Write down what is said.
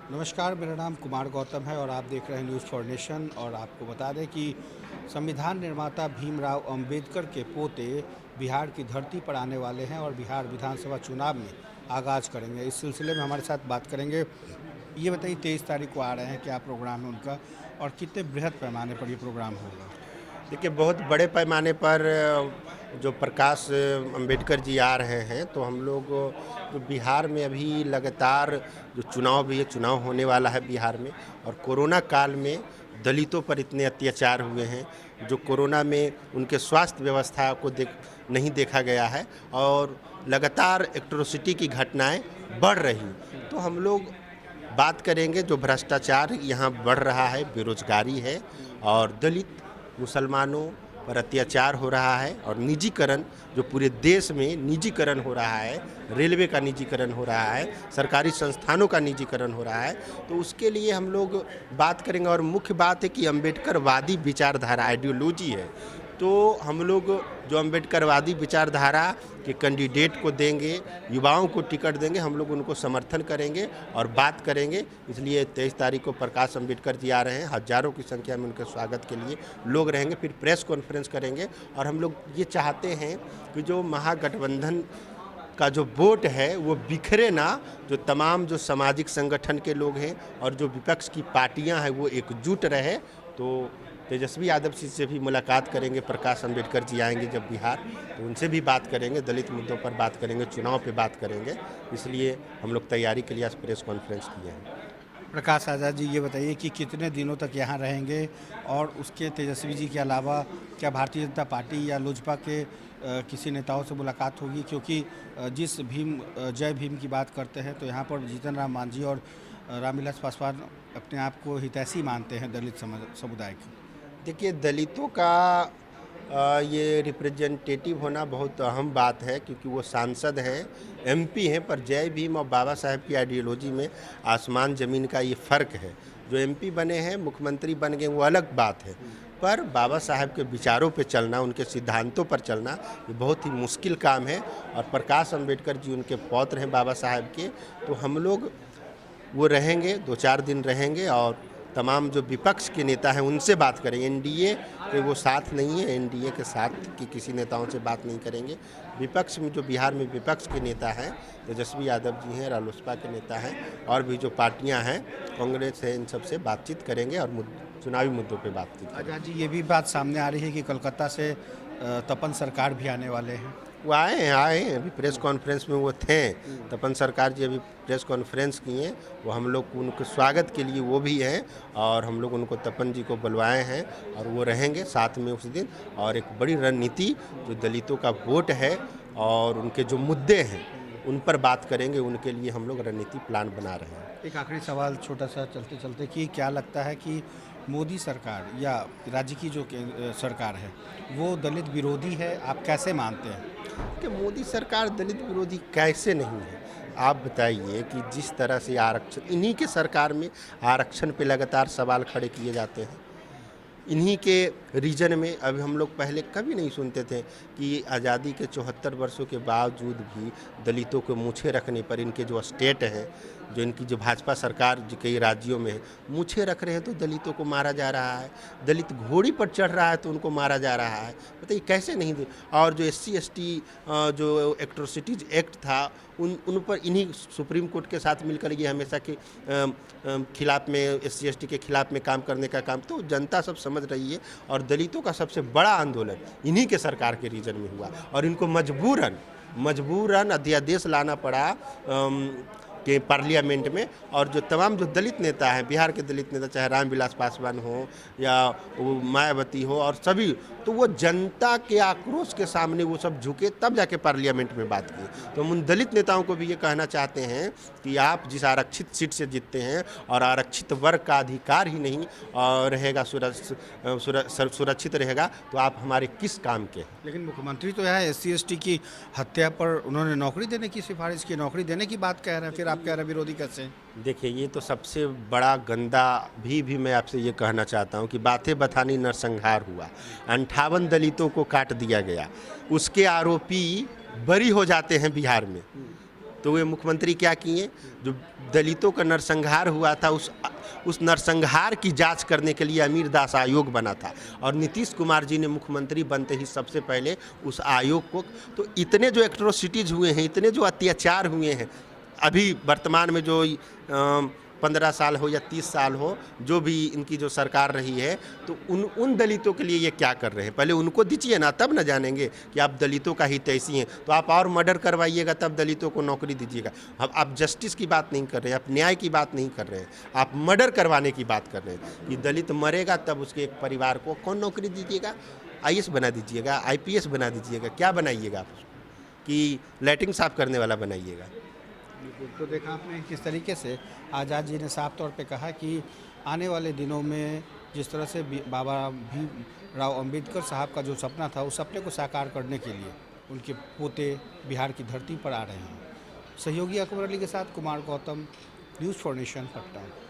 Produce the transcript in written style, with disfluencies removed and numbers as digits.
नमस्कार, मेरा नाम कुमार गौतम है और आप देख रहे हैं न्यूज़ फॉर नेशन। और आपको बता दें कि संविधान निर्माता भीमराव अंबेडकर के पोते बिहार की धरती पर आने वाले हैं और बिहार विधानसभा चुनाव में आगाज़ करेंगे। इस सिलसिले में हमारे साथ बात करेंगे। ये बताइए, 23 तारीख को आ रहे हैं, क्या प्रोग्राम है उनका और कितने बृहद पैमाने पर ये प्रोग्राम होगा? देखिए, बहुत बड़े पैमाने पर जो प्रकाश अंबेडकर जी आ रहे हैं, तो हम लोग जो बिहार में अभी लगातार जो चुनाव भी है, चुनाव होने वाला है बिहार में। और कोरोना काल में दलितों पर इतने अत्याचार हुए हैं, जो कोरोना में उनके स्वास्थ्य व्यवस्था को नहीं देखा गया है और लगातार एट्रोसिटी की घटनाएं बढ़ रही हैं। तो हम लोग बात करेंगे, जो भ्रष्टाचार यहाँ बढ़ रहा है, बेरोजगारी है और दलित मुसलमानों पर अत्याचार हो रहा है और निजीकरण, जो पूरे देश में निजीकरण हो रहा है, रेलवे का निजीकरण हो रहा है, सरकारी संस्थानों का निजीकरण हो रहा है, तो उसके लिए हम लोग बात करेंगे। और मुख्य बात है कि अम्बेडकरवादी विचारधारा आइडियोलॉजी है, तो हम लोग जो अम्बेडकरवादी विचारधारा के कैंडिडेट को देंगे, युवाओं को टिकट देंगे, हम लोग उनको समर्थन करेंगे और बात करेंगे। इसलिए 23 तारीख को प्रकाश अंबेडकर जी आ रहे हैं, हज़ारों की संख्या में उनके स्वागत के लिए लोग रहेंगे। फिर प्रेस कॉन्फ्रेंस करेंगे और हम लोग ये चाहते हैं कि जो महागठबंधन का जो वोट है वो बिखरे ना, जो तमाम जो सामाजिक संगठन के लोग हैं और जो विपक्ष की पार्टियां हैं वो एकजुट रहे। तो तेजस्वी यादव जी से भी मुलाकात करेंगे, प्रकाश अंबेडकर जी आएंगे जब बिहार, तो उनसे भी बात करेंगे, दलित मुद्दों पर बात करेंगे, चुनाव पे बात करेंगे। इसलिए हम लोग तैयारी के लिए आज प्रेस कॉन्फ्रेंस किए हैं। प्रकाश आज़ाद जी, ये बताइए कि कितने दिनों तक यहाँ रहेंगे और उसके तेजस्वी जी के अलावा क्या भारतीय जनता पार्टी या लोजपा के किसी नेताओं से मुलाकात होगी? क्योंकि जिस जय भीम की बात करते हैं तो यहाँ पर जीतन राम मांझी और रामविलास पासवान अपने आप को हितैषी मानते हैं दलित समुदाय के। देखिए, दलितों का ये रिप्रेजेंटेटिव होना बहुत अहम बात है, क्योंकि वो सांसद हैं, एमपी हैं, पर जय भीम और बाबा साहेब की आइडियोलॉजी में आसमान ज़मीन का ये फ़र्क है। जो एमपी बने हैं, मुख्यमंत्री बन गए, वो अलग बात है, पर बाबा साहेब के विचारों पे चलना, उनके सिद्धांतों पर चलना, ये बहुत ही मुश्किल काम है। और प्रकाश अंबेडकर जी उनके पौत्र हैं बाबा साहेब के, तो हम लोग वो रहेंगे, 2-4 दिन रहेंगे और तमाम जो विपक्ष के नेता हैं उनसे बात करेंगे। एनडीए के वो साथ नहीं है, एनडीए के साथ की किसी नेताओं से बात नहीं करेंगे। विपक्ष में जो बिहार में विपक्ष के नेता हैं, तेजस्वी यादव जी हैं, रालोसपा के नेता हैं और भी जो पार्टियां हैं, कांग्रेस है, इन सब से बातचीत करेंगे और चुनावी मुद्दों पर बातचीत करेंगे। आज़ाद जी, ये भी बात सामने आ रही है कि कोलकाता से तपन सरकार भी आने वाले हैं। वो आए हैं अभी प्रेस कॉन्फ्रेंस में वो थे। तपन सरकार जी अभी प्रेस कॉन्फ्रेंस किए, वो हम लोग उनके स्वागत के लिए वो भी हैं और हम लोग उनको, तपन जी को बुलवाए हैं और वो रहेंगे साथ में उस दिन। और एक बड़ी रणनीति, जो दलितों का वोट है और उनके जो मुद्दे हैं उन पर बात करेंगे, उनके लिए हम लोग रणनीति प्लान बना रहे हैं। एक आखिरी सवाल छोटा सा चलते चलते, कि क्या लगता है कि मोदी सरकार या राज्य की जो सरकार है वो दलित विरोधी है? आप कैसे मानते हैं कि मोदी सरकार दलित विरोधी कैसे नहीं है? आप बताइए कि जिस तरह से आरक्षण, इन्हीं के सरकार में आरक्षण पे लगातार सवाल खड़े किए जाते हैं। इन्हीं के रीजन में अभी हम लोग पहले कभी नहीं सुनते थे कि आज़ादी के 74 वर्षों के बावजूद भी दलितों को मूछें रखने पर, इनके जो स्टेट हैं, जो इनकी जो भाजपा सरकार जो कई राज्यों में है, मूछें रख रहे हैं तो दलितों को मारा जा रहा है। दलित घोड़ी पर चढ़ रहा है तो उनको मारा जा रहा है। बताइए कैसे नहीं और जो SC ST जो एट्रोसिटीज एक्ट था, उन पर इन्हीं सुप्रीम कोर्ट के साथ मिलकर ये हमेशा के खिलाफ में, SC ST के खिलाफ में काम करने का काम तो जनता सब समझ रही है। और दलितों का सबसे बड़ा आंदोलन इन्हीं के सरकार के रीजन में हुआ और इनको मजबूरन अध्यादेश लाना पड़ा के पार्लियामेंट में। और जो तमाम जो दलित नेता हैं, बिहार के दलित नेता, चाहे रामविलास पासवान हो या वो मायावती हो और सभी, तो वो जनता के आक्रोश के सामने वो सब झुके, तब जाके पार्लियामेंट में बात की। तो हम उन दलित नेताओं को भी ये कहना चाहते हैं कि आप जिस आरक्षित सीट से जीतते हैं और आरक्षित वर्ग का अधिकार ही नहीं रहेगा, सुरक्षित रहेगा, तो आप हमारे किस काम के? लेकिन मुख्यमंत्री तो यहाँ SC ST की हत्या पर उन्होंने नौकरी देने की सिफारिश की, नौकरी देने की बात कह रहे हैं, फिर आप कह रहे हैं विरोधी कैसे? देखिए, ये तो सबसे बड़ा गंदा भी मैं आपसे ये कहना चाहता हूँ कि बातें बथानी नरसंहार हुआ, 58 दलितों को काट दिया गया, उसके आरोपी बरी हो जाते हैं बिहार में। तो वे मुख्यमंत्री क्या किए, जो दलितों का नरसंहार हुआ था उस नरसंहार की जांच करने के लिए अमीर दास आयोग बना था, और नीतीश कुमार जी ने मुख्यमंत्री बनते ही सबसे पहले उस आयोग को, तो इतने जो एट्रोसिटीज़ हुए हैं, इतने जो अत्याचार हुए हैं, अभी वर्तमान में जो 15 साल हो या 30 साल हो, जो भी इनकी जो सरकार रही है, तो उन दलितों के लिए ये क्या कर रहे हैं, पहले उनको दीजिए ना, तब न जानेंगे कि आप दलितों का हितैषी हैं। तो आप और मर्डर करवाइएगा, तब दलितों को नौकरी दीजिएगा। अब आप जस्टिस की बात नहीं कर रहे हैं, आप न्याय की बात नहीं कर रहे हैं, आप मर्डर करवाने की बात कर रहे हैं कि दलित मरेगा तब उसके एक परिवार को कौन नौकरी दीजिएगा? IAS बना दीजिएगा, IPS बना दीजिएगा, क्या बनाइएगा आप उसको? कि लैट्रिन साफ करने वाला बनाइएगा? बिल्कुल। तो देखा आपने किस तरीके से आज़ाद जी ने साफ तौर पे कहा कि आने वाले दिनों में जिस तरह से बाबा भीमराव अंबेडकर साहब का जो सपना था, उस सपने को साकार करने के लिए उनके पोते बिहार की धरती पर आ रहे हैं। सहयोगी अकबर अली के साथ Kumar Gautam, news for nation, Patna.